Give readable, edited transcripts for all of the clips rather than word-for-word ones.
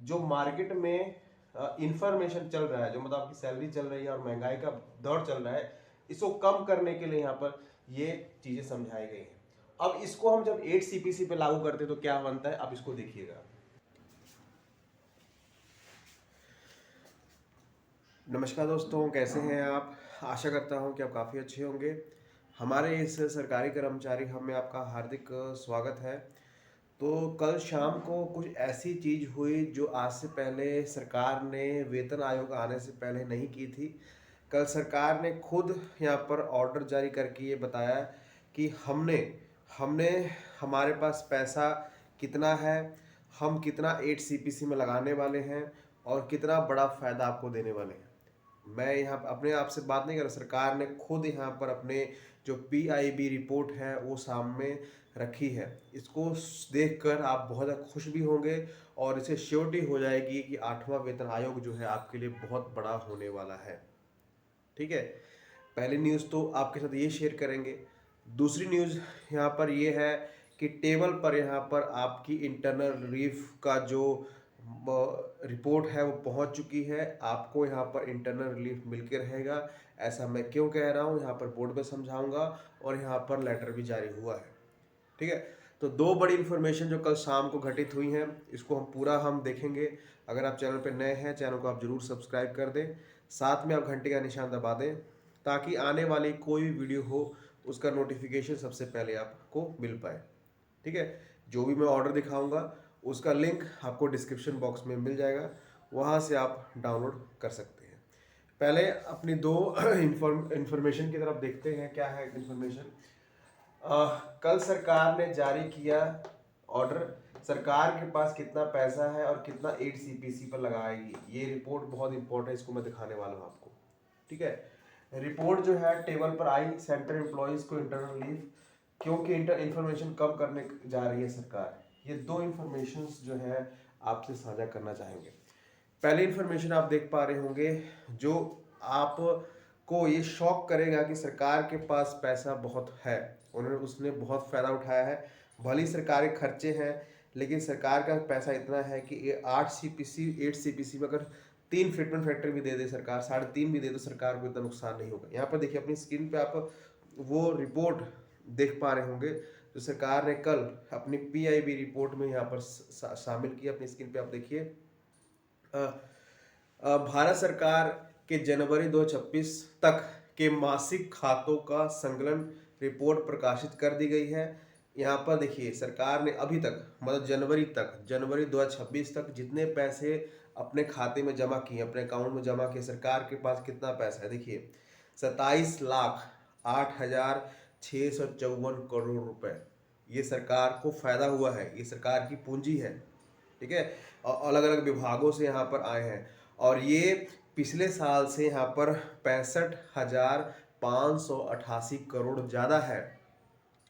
जो मार्केट में इंफॉर्मेशन चल रहा है, जो मतलब आपकी सैलरी चल रही है और महंगाई का दौर चल रहा है, इसको कम करने के लिए यहाँ पर ये चीजें समझाई गई हैं। अब इसको हम जब 8 सीपीसी पे लागू करते हैं तो क्या बनता है, अब इसको देखिएगा। नमस्कार दोस्तों, कैसे हैं आप? आशा करता हूं कि आप काफ़ी अच्छे होंगे। हमारे इस सरकारी कर्मचारी हम में आपका हार्दिक स्वागत है। तो कल शाम को कुछ ऐसी चीज़ हुई जो आज से पहले सरकार ने वेतन आयोग आने से पहले नहीं की थी। कल सरकार ने खुद यहाँ पर ऑर्डर जारी करके ये बताया कि हमने हमने हमारे पास पैसा कितना है, हम कितना 8 सीपीसी में लगाने वाले हैं और कितना बड़ा फ़ायदा आपको देने वाले हैं। मैं यहाँ अपने आप से बात नहीं कर रहा, सरकार ने खुद यहाँ पर अपने जो पीआईबी रिपोर्ट है वो सामने रखी है। इसको देखकर आप बहुत ज़्यादा खुश भी होंगे और इसे श्योरिटी हो जाएगी कि 8वां वेतन आयोग जो है आपके लिए बहुत बड़ा होने वाला है। ठीक है, पहली न्यूज़ तो आपके साथ ये शेयर करेंगे। दूसरी न्यूज़ यहाँ पर ये है कि टेबल पर यहाँ पर आपकी इंटरनल रिलीफ का जो रिपोर्ट है वो पहुंच चुकी है। आपको यहाँ पर इंटरनल रिलीफ मिल के रहेगा। ऐसा मैं क्यों कह रहा हूँ यहाँ पर बोर्ड में समझाऊंगा और यहाँ पर लेटर भी जारी हुआ है। ठीक है, तो दो बड़ी इन्फॉर्मेशन जो कल शाम को घटित हुई हैं, इसको हम देखेंगे। अगर आप चैनल पर नए हैं, चैनल को आप जरूर सब्सक्राइब कर दें, साथ में आप घंटे का निशान दबा दें ताकि आने वाली कोई भी वीडियो हो उसका नोटिफिकेशन सबसे पहले आपको मिल पाए। ठीक है, जो भी मैं ऑर्डर दिखाऊंगा उसका लिंक आपको डिस्क्रिप्शन बॉक्स में मिल जाएगा, वहाँ से आप डाउनलोड कर सकते हैं। पहले अपनी दो इन्फॉर्मेशन की तरफ देखते हैं। क्या है इन्फॉर्मेशन? कल सरकार ने जारी किया ऑर्डर, सरकार के पास कितना पैसा है और कितना 8 सीपीसी पर लगाएगी। ये रिपोर्ट बहुत इंपॉर्टेंट है, इसको मैं दिखाने वाला हूँ आपको। ठीक है, रिपोर्ट जो है टेबल पर आई, सेंट्रल एम्प्लॉयज को इंटरनल लीव क्योंकि इंफॉर्मेशन कम करने जा रही है सरकार। ये दो इन्फॉर्मेशन जो है आपसे साझा करना चाहेंगे। पहली इन्फॉर्मेशन आप देख पा रहे होंगे जो आपको ये शॉक करेगा कि सरकार के पास पैसा बहुत है, उसने बहुत फ़ायदा उठाया है। भली सरकारी खर्चे हैं लेकिन सरकार का पैसा इतना है कि ये 8 सीपीसी में अगर 3 फिटमेंट फैक्ट्री भी दे दे सरकार, 3.5 भी दे दो सरकार को, इतना नुकसान नहीं होगा। यहाँ पर देखिए अपनी स्क्रीन पे आप वो रिपोर्ट देख पा रहे होंगे जो सरकार ने कल अपनी पीआईबी रिपोर्ट में यहाँ पर शामिल किया। अपनी स्क्रीन पे आप देखिए, भारत सरकार के जनवरी 2026 तक के मासिक खातों का संकलन रिपोर्ट प्रकाशित कर दी गई है। यहाँ पर देखिए सरकार ने अभी तक मतलब जनवरी 2026 तक जितने पैसे अपने खाते में जमा किए, अपने अकाउंट में जमा किए, सरकार के पास कितना पैसा है देखिए, 27,08,654 करोड़ रुपए। ये सरकार को फायदा हुआ है, ये सरकार की पूंजी है। ठीक है, और अलग अलग विभागों से यहाँ पर आए हैं और ये पिछले साल से यहाँ पर 65,588 करोड़ ज़्यादा है।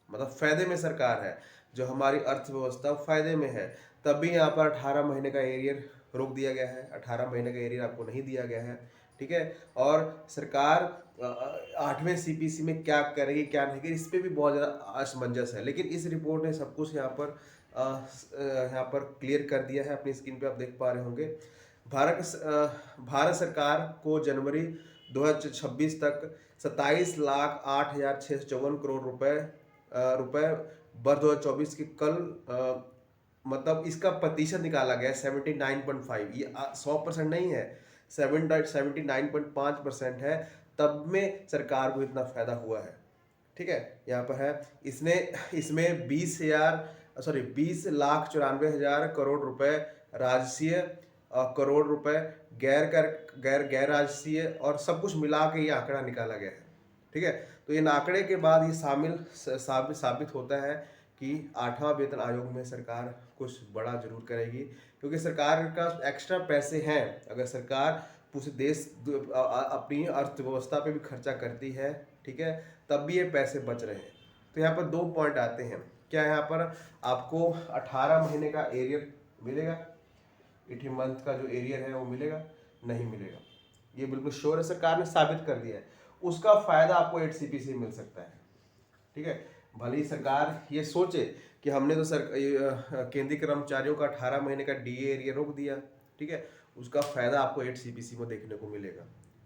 मतलब फायदे में सरकार है, जो हमारी अर्थव्यवस्था फायदे में है। तब भी यहाँ पर 18 महीने का एरियर रोक दिया गया है, 18 महीने का एरियर आपको नहीं दिया गया है। ठीक है, और सरकार 8वें सीपीसी में क्या करेगी क्या नहीं करेगी इस पर भी बहुत ज़्यादा असमंजस है। लेकिन इस रिपोर्ट ने सब कुछ यहाँ पर क्लियर कर दिया है। अपनी स्क्रीन पे आप देख पा रहे होंगे, भारत सरकार को जनवरी 2026 तक 27,08,654 करोड़ रुपए वर्ष 2024 की कल मतलब इसका प्रतिशत निकाला गया 79.5। ये 100% नहीं है, 79.5% है। तब में सरकार को इतना फायदा हुआ है। ठीक है, यहाँ पर है इसमें 20,94,000 करोड़ रुपए राजस्व, करोड़ रुपए गैर राजस्वीय और सब कुछ मिला के ये आंकड़ा निकाला गया है। ठीक है, तो ये आंकड़े के बाद ये साबित होता है कि 8वां वेतन आयोग में सरकार कुछ बड़ा जरूर करेगी, क्योंकि सरकार का एक्स्ट्रा पैसे हैं। अगर सरकार पूरे देश अपनी अर्थव्यवस्था पे भी खर्चा करती है, ठीक है, तब भी ये पैसे बच रहे हैं। तो यहाँ पर दो पॉइंट आते हैं। क्या यहाँ पर आपको 18 महीने का एरियर मिलेगा? 18 मंथ का जो एरियर है वो मिलेगा? नहीं मिलेगा, ये बिल्कुल श्योर है, सरकार ने साबित कर दिया है। उसका फायदा आपको 8 सीपीसी मिल सकता है। ठीक है, भले ही सरकार ये सोचे कि हमने तो केंद्रीय कर्मचारियों का 18 महीने का डीए एरियर रोक दिया, ठीक है, उसका फ़ायदा आपको 8 CPC में देखने को मिलेगा।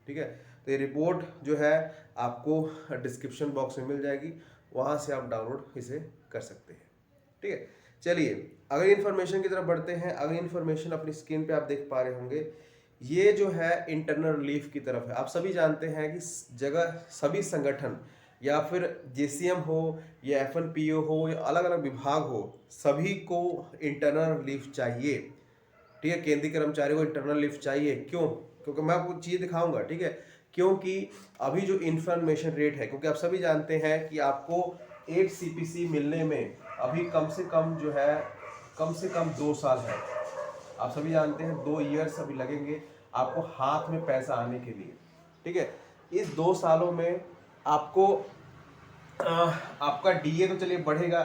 ठीक है, तो ये रिपोर्ट जो है आपको डिस्क्रिप्शन बॉक्स में मिल जाएगी, वहाँ से आप डाउनलोड इसे कर सकते हैं। ठीक है, चलिए अगली इन्फॉर्मेशन की तरफ बढ़ते हैं। अगली इन्फॉर्मेशन अपनी स्क्रीन पे आप देख पा रहे होंगे, ये जो है इंटरनल रिलीफ की तरफ है। आप सभी जानते हैं कि जगह सभी संगठन या फिर JCM हो या FNPO हो या अलग अलग विभाग हो, सभी को इंटरनल रिलीफ चाहिए। ठीक है, केंद्रीय कर्मचारी को इंटरनल रिलीफ चाहिए। क्यों? क्योंकि मैं आपको चीज़ दिखाऊंगा। ठीक है, क्योंकि अभी जो इन्फॉर्मेशन रेट है, क्योंकि आप सभी जानते हैं कि आपको 8 CPC मिलने में अभी कम से कम जो है कम से कम 2 साल है। आप सभी जानते हैं 2 ईयर्स अभी लगेंगे आपको हाथ में पैसा आने के लिए। ठीक है, इस 2 सालों में आपको आपका DA तो चलिए बढ़ेगा।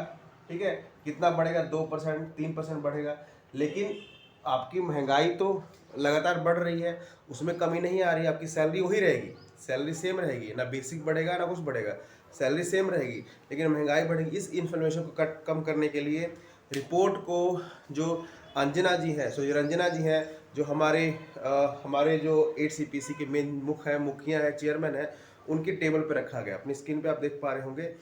ठीक है, कितना बढ़ेगा? 2% 3% बढ़ेगा, लेकिन आपकी महंगाई तो लगातार बढ़ रही है, उसमें कमी नहीं आ रही। आपकी सैलरी वही रहेगी, सैलरी सेम रहेगी, ना बेसिक बढ़ेगा ना कुछ बढ़ेगा, सैलरी सेम रहेगी, लेकिन महंगाई बढ़ेगी। इस इन्फॉर्मेशन को कम करने के लिए रिपोर्ट को जो अंजना जी है, रंजना जी हैं, जो हमारे जो 8 CPC के मेन मुखिया है, चेयरमैन है, उनकी टेबल पे रखा गया। अपनी स्क्रीन पे आप देख पा रहे होंगे।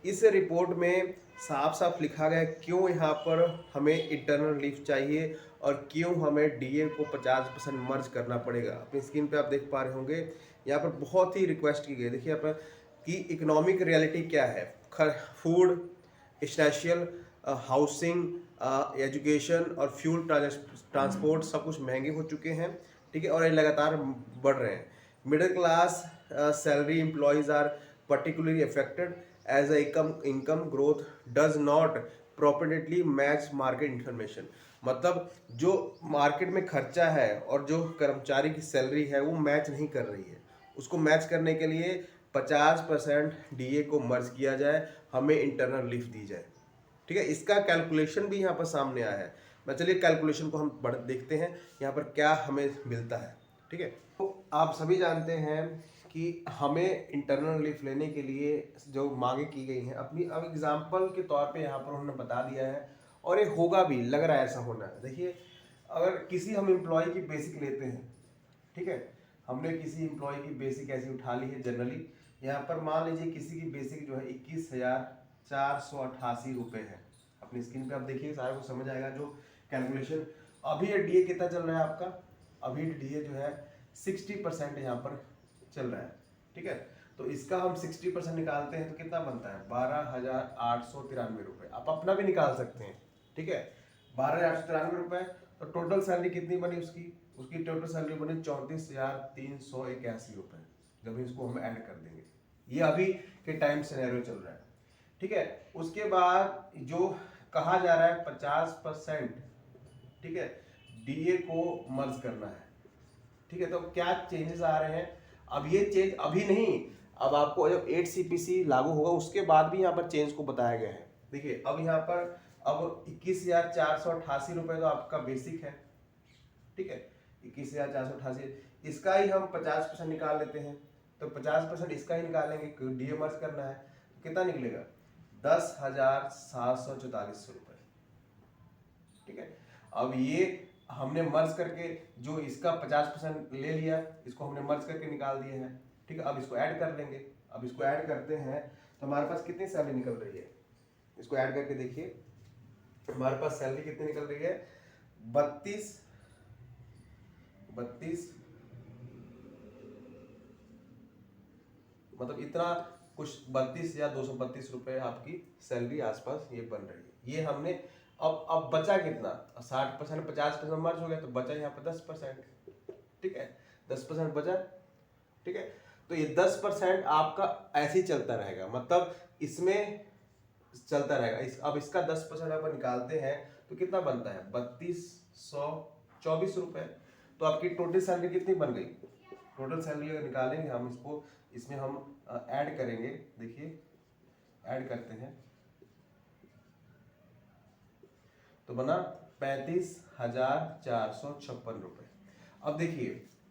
इस रिपोर्ट में साफ साफ लिखा गया क्यों यहाँ पर हमें इंटरनल रिलीफ चाहिए और क्यों हमें DA को 50% मर्ज करना पड़ेगा। अपनी स्क्रीन पे आप देख पा रहे होंगे, यहाँ पर बहुत ही रिक्वेस्ट की गई। देखिए यहाँ पर कि इकोनॉमिक रियलिटी क्या है। फूड, स्टैशियल, हाउसिंग, एजुकेशन और फ्यूल ट्रांसपोर्ट सब कुछ महंगे हो चुके हैं। ठीक है, और ये लगातार बढ़ रहे हैं। Middle class salary employees are particularly affected as the income growth does not proportionately match market information। मतलब जो मार्केट में खर्चा है और जो कर्मचारी की सैलरी है वो मैच नहीं कर रही है। उसको मैच करने के लिए 50% DA को मर्ज किया जाए, हमें इंटरनल रिलीफ दी जाए। ठीक है, इसका कैलकुलेशन भी यहाँ पर सामने आया है। मैं चलिए कैलकुलेशन को हम देखते हैं यहाँ पर क्या हमें मिलता है। ठीक है, तो आप सभी जानते हैं कि हमें इंटरनल रिलीफ लेने के लिए जो मांगे की गई हैं, अपनी अब एग्जाम्पल के तौर पे यहाँ पर उन्होंने बता दिया है, और ये होगा भी, लग रहा है ऐसा होना है। देखिए, अगर किसी हम एम्प्लॉय की बेसिक लेते हैं, ठीक है, हमने किसी एम्प्लॉय की बेसिक ऐसी उठा ली है जनरली, यहाँ पर मान लीजिए किसी की बेसिक जो है 21,488 रुपये है। अपनी स्क्रीन पे आप देखिए, सारे को समझ आएगा जो कैलकुलेशन। अभी ये DA कितना चल रहा है आपका? अभी DA जो है 60% यहाँ पर चल रहा है। ठीक है, तो इसका हम 60% निकालते हैं तो कितना बनता है? 12,893 रुपये। आप अपना भी निकाल सकते हैं। ठीक है, 12,893 रुपये। तो टोटल सैलरी कितनी बनी उसकी टोटल सैलरी बनी 34,381 रुपये, जब इसको हम ऐड कर देंगे। ये अभी के टाइम सिनेरियो चल रहा है। ठीक है, उसके बाद जो कहा जा रहा है 50%, ठीक है, DA को मर्ज करना है। ठीक है, तो क्या चेंजेस आ रहे हैं? अब ये चेंज अभी नहीं, अब आपको जब 8 CPC लागू होगा उसके बाद भी यहाँ पर चेंज को बताया गया है। देखिए, अब यहाँ पर अब 21,488 रुपये तो आपका बेसिक है। ठीक है, 21,488, इसका ही हम 50% निकाल लेते हैं, तो 50% इसका ही निकालेंगे, DA मर्ज करना है, तो कितना निकलेगा? 10,744 रुपये। ठीक है, अब ये हमने मर्ज करके जो इसका 50% ले लिया, इसको हमने मर्ज करके निकाल दिए हैं। ठीक है, अब इसको ऐड कर लेंगे। अब इसको ऐड करते हैं तो हमारे पास कितनी सैलरी निकल रही है? इसको ऐड करके देखिए, हमारे पास सैलरी कितनी निकल रही है? 32 मतलब इतना कुछ 32,232 रुपये आपकी सैलरी आसपास ये बन रही है। ये हमने अब बचा कितना? 60%, 50% मर्ज हो गया, तो बचा यहाँ पर 10%। ठीक है, 10% बचा। ठीक है, तो ये 10% आपका ऐसे ही चलता रहेगा, मतलब इसमें चलता रहेगा। अब इसका 10% आप निकालते हैं तो कितना बनता है? 3224 रुपये। तो आपकी टोटल सैलरी कितनी बन गई? टोटल सैलरी अगर निकालेंगे हम इसको, इसमें हम ऐड करेंगे। देखिए, ऐड करते हैं तो बना 35,456 रुपये। अब देखिए,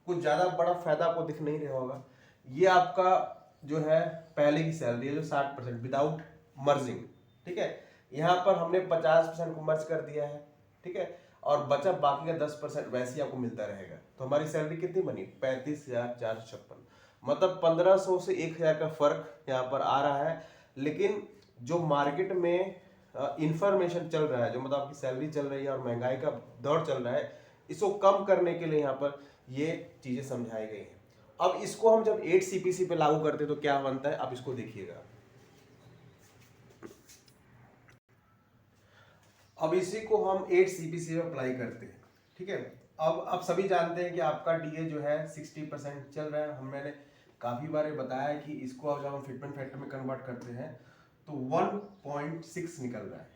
कुछ ज़्यादा बड़ा फायदा आपको दिख नहीं रहा होगा। ये आपका जो है पहले की सैलरी है जो 60% विदाउट मर्जिंग। ठीक है, यहाँ पर हमने 50% को मर्ज कर दिया है। ठीक है, और बचा बाकी का 10% वैसे ही आपको मिलता रहेगा। तो हमारी सैलरी कितनी बनी? 35,456। मतलब 1500 से 1000 का फर्क यहाँ पर आ रहा है। लेकिन जो मार्केट में इंफॉर्मेशन चल रहा है, जो मतलब आपकी सैलरी चल रही है और महंगाई का दौर चल रहा है, इसको कम करने के लिए यहाँ पर ये चीजें समझाई गई हैं। अब इसको हम जब 8 CPC पे लागू करते हैं तो क्या बनता है, आप इसको देखिएगा। अब इसी को हम 8 CPC में अप्लाई करते हैं, ठीक है। अब आप सभी जानते हैं कि आपका DA जो है 60% चल रहा है। मैंने काफ़ी बार ये बताया कि इसको अब जब हम फिटमेंट फैक्टर में कन्वर्ट करते हैं तो 1.6 निकल रहा है,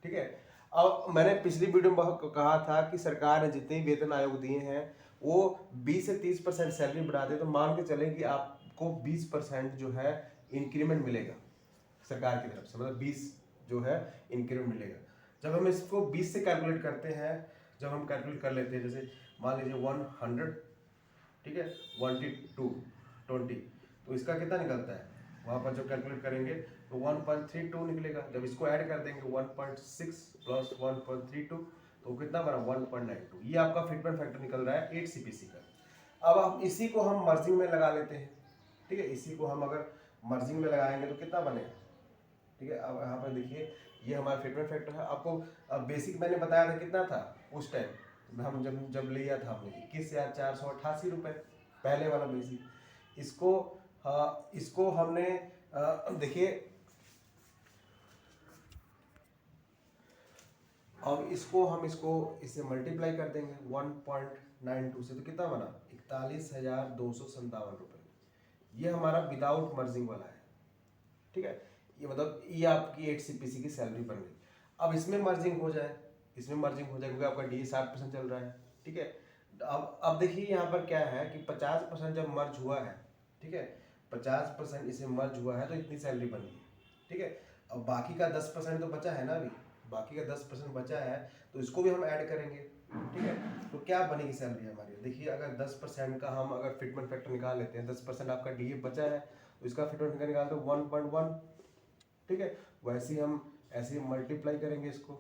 ठीक है। अब मैंने पिछली वीडियो में कहा था कि सरकार ने जितने वेतन आयोग दिए हैं वो 20 से 30% सैलरी बढ़ाते, तो मान के चलें कि आपको 20% जो है इंक्रीमेंट मिलेगा सरकार की तरफ से, मतलब 20 जो है इंक्रीमेंट मिलेगा। जब हम इसको 20 से कैलकुलेट करते हैं, जब हम कैलकुलेट कर लेते हैं, जैसे मान लीजिए 100, ठीक है, 20, तो इसका कितना निकलता है वहाँ पर जब कैलकुलेट करेंगे तो 1.32 निकलेगा। जब इसको ऐड कर देंगे 1.6 प्लस 1.32 तो कितना बना? 1.92। ये आपका फिटमेंट फैक्टर निकल रहा है 8 CPC का। अब हम इसी को हम मर्जिंग में लगा लेते हैं, ठीक है। इसी को हम अगर मर्जिंग में लगाएंगे तो कितना बनेगा, ठीक है। अब यहाँ पर देखिए ये हमारा फिटमेंट फैक्टर है। आपको बेसिक मैंने बताया था कितना था उस टाइम, हम जब लिया था हमने 21,488 रुपये, पहले वाला बेसिक। इसको हमने देखिए, अब इससे मल्टीप्लाई कर देंगे 1.92 से, तो कितना बना? 41,257 रुपये। ये हमारा विदाउट मर्जिंग वाला है, ठीक है। ये मतलब ये आपकी 8 CPC की सैलरी बन गई। अब इसमें मर्जिंग हो जाए, क्योंकि आपका DA 60% चल रहा है, ठीक है। अब देखिए यहाँ पर क्या है कि 50% जब मर्ज हुआ है, ठीक है, 50% इसे मर्ज हुआ है तो इतनी सैलरी बनी है, ठीक है। अब बाकी का 10% तो बचा है ना, अभी बाकी का 10% बचा है, तो इसको भी हम ऐड करेंगे, ठीक है। तो क्या बनेगी सैलरी हमारी? देखिए अगर 10% का हम अगर फिटमेंट फैक्टर निकाल लेते हैं, 10% आपका DA बचा है तो इसका फिटमेंट फैक्टर निकालते हैं 1.1, ठीक है। वैसे ही हम ऐसे ही मल्टीप्लाई करेंगे इसको,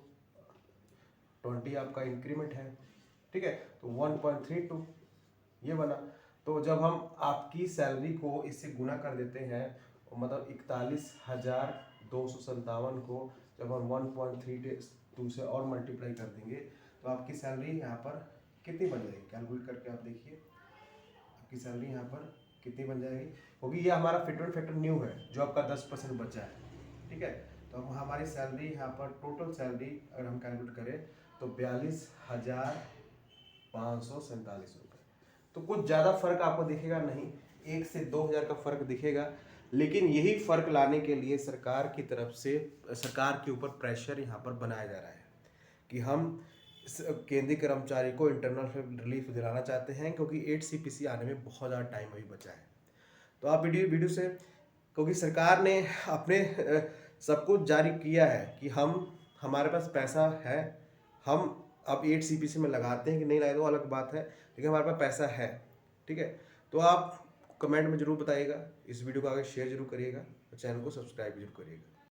20 आपका इंक्रीमेंट है, ठीक है, तो 1.32 ये बना। तो जब हम आपकी सैलरी को इससे गुना कर देते हैं, मतलब 41,257 को जब हम 1.32 से और मल्टीप्लाई कर देंगे तो आपकी सैलरी यहाँ पर कितनी बन जाएगी? कैलकुलेट करके आप देखिए आपकी सैलरी यहाँ पर कितनी बन जाएगी, क्योंकि ये हमारा फिटमेंट फैक्टर न्यू है जो आपका 10% बचा है, ठीक है। तो हम हमारी सैलरी यहाँ पर टोटल सैलरी अगर हम कैलकुलेट करें तो 42,547 रुपये। तो कुछ ज़्यादा फर्क आपको दिखेगा नहीं, 1 से 2,000 का फर्क दिखेगा। लेकिन यही फर्क लाने के लिए सरकार की तरफ से सरकार के ऊपर प्रेशर यहाँ पर बनाया जा रहा है कि हम केंद्रीय कर्मचारी को इंटरनल रिलीफ दिलाना चाहते हैं, क्योंकि 8 CPC आने में बहुत ज़्यादा टाइम अभी बचा है। तो आप वीडियो से, क्योंकि सरकार ने अपने सब कुछ जारी किया है कि हमारे पास पैसा है, हम अब 8 CPC में लगाते हैं कि नहीं लगाते वो अलग बात है, लेकिन हमारे पास पैसा है, ठीक है। तो आप कमेंट में जरूर बताइएगा, इस वीडियो को आगे शेयर जरूर करिएगा और चैनल को सब्सक्राइब जरूर करिएगा।